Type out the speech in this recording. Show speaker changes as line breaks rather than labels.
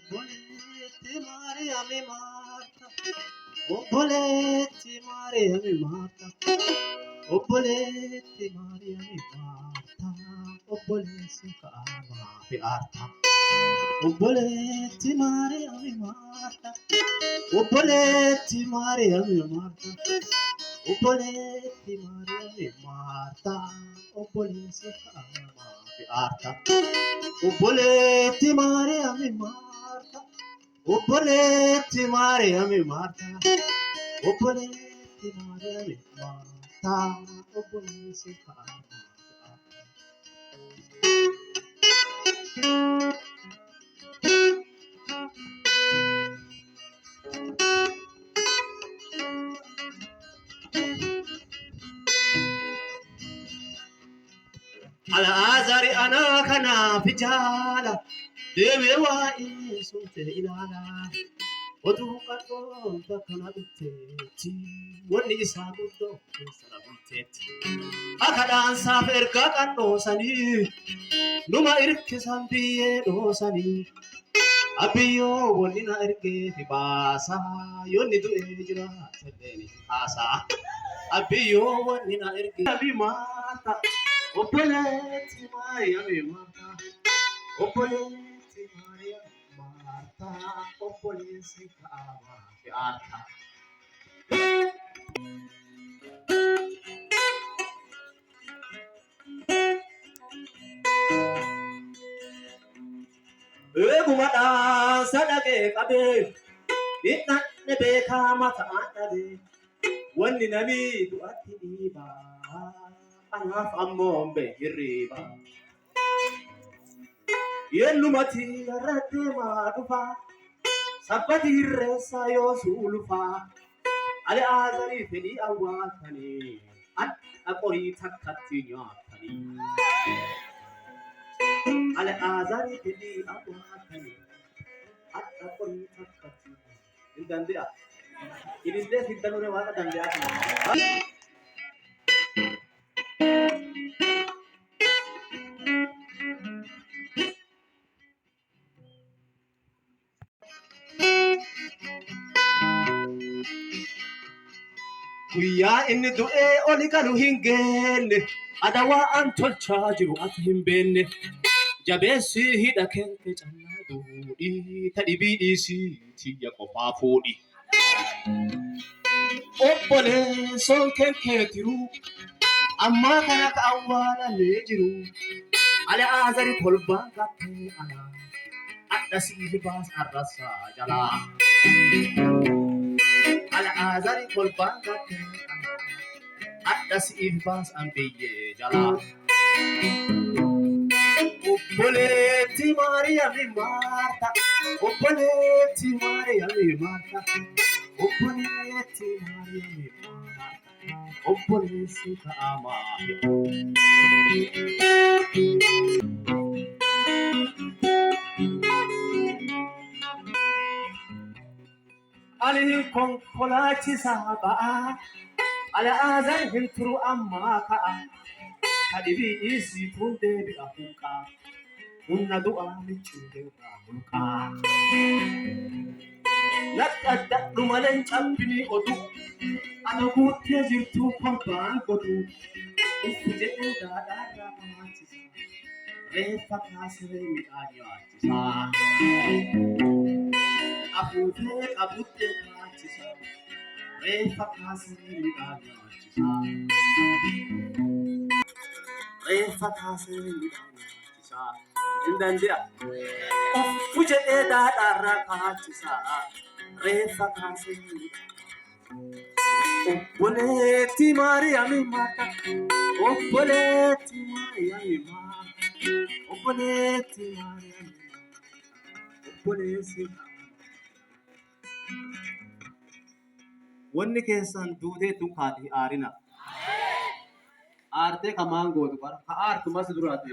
Obboleetti Maariyaami Maarta. Obboleetti Maariyaami Maarta. Obboleetti Maariyaami Maarta. Obboleessi ka'amaa fi aarta. Obboleetti Maariyaami Maarta. Obboleetti Maariyaami Maarta. Obboleetti Maariyaami Maarta. Obboleessi ka'amaa fi aarta. Obboleetti Maariyaami Maarta. Obboleetti Maariyaami Maarta. Obboleetti Maariyaami Maarta. Obboleessi ka'amaa fi aarta. Al-Azari ana kana fijala deeme waa'ee sunte ilaala oduu qarqoon bakkana dhufteetti wanni isaa guddoo keessana bulteetti akadhaan saaf ergaa qadhoosanii numa irkisan biyyee dhoosanii abiyyoo wanni na ergeefi baasaa yoonni du'ee jira selleeni haasaa abiyyoo wanni na ergeefi maata. Obboleetti Maariyaami Maarta. Obboleetti Maariyaami Maarta. Obboleessi ka'amaa fi aarta. Eeguma dhaansa dhagee qabee hidhanne beekaa mataan dhabee wanni namni du'atti dhiibaa. Anaaf ammoo hirriba yennumati irratti maa dhufa sabbati hirreessa yoo suulufa Al-Azarii fedhii awwaaltanii adda qorii takkatti nyaatanii Al-Azarii fedhii awwaaltanii adda qorii takkatti hin danda'a ilillee fiddanuu waan danda'a. Guyyaa inni du'ee oli galu hin geenne adawaa an tolchaa jiru ati hin beenne jabeessi hidha keente callaa duudhii tadhibii dhiisii tiyya qofaa fuudhi. Obboleessoon keekeetiru ammaa kana ka awwaalamee jiru Al-Azari kolbaan gattee alaa adda siif baas arrasaa jalaa. Al-Azari kolbaan gattee adda siif baas ambiyyee jalaa. Obboleetti Maariyaami Maarta. Obboleetti Maariyaami Maarta. Obboleetti Maariyaami Maarta. Obboleessi ka'amaa fi ani konkolaachisaa ba'aa Al-Azari hin turu ammaa ka'a tadhibii dhiisiituun deebi'a huuqaa humna du'aa michuudee irraa mulqaa. Laqqaddadhu malee hin cabbinii oduu ana guuttee jirtuu kolbaan godhuu uffi jedhee daadhaarraa kamaachisa reeffa kaasee midhaan nyaachisaa. Afuufee qabuttee kaachisa reeffa kaasee midhaan nyaachisaa. Reeffa kaasee midhaan nyaachisaa hin danda'a. Uffi jedhee daadhaarraa kaachisaa reeffa kaasee midhaan. Obboleetti Maariyaami Maarta. Obboleetti Maariyaami Maarta. Obboleetti Maariyaami Maarta. Obboleessi wanni keessan duutee tun kaati aarina. Aartee kamaan gootu bara ka aartumas duraate.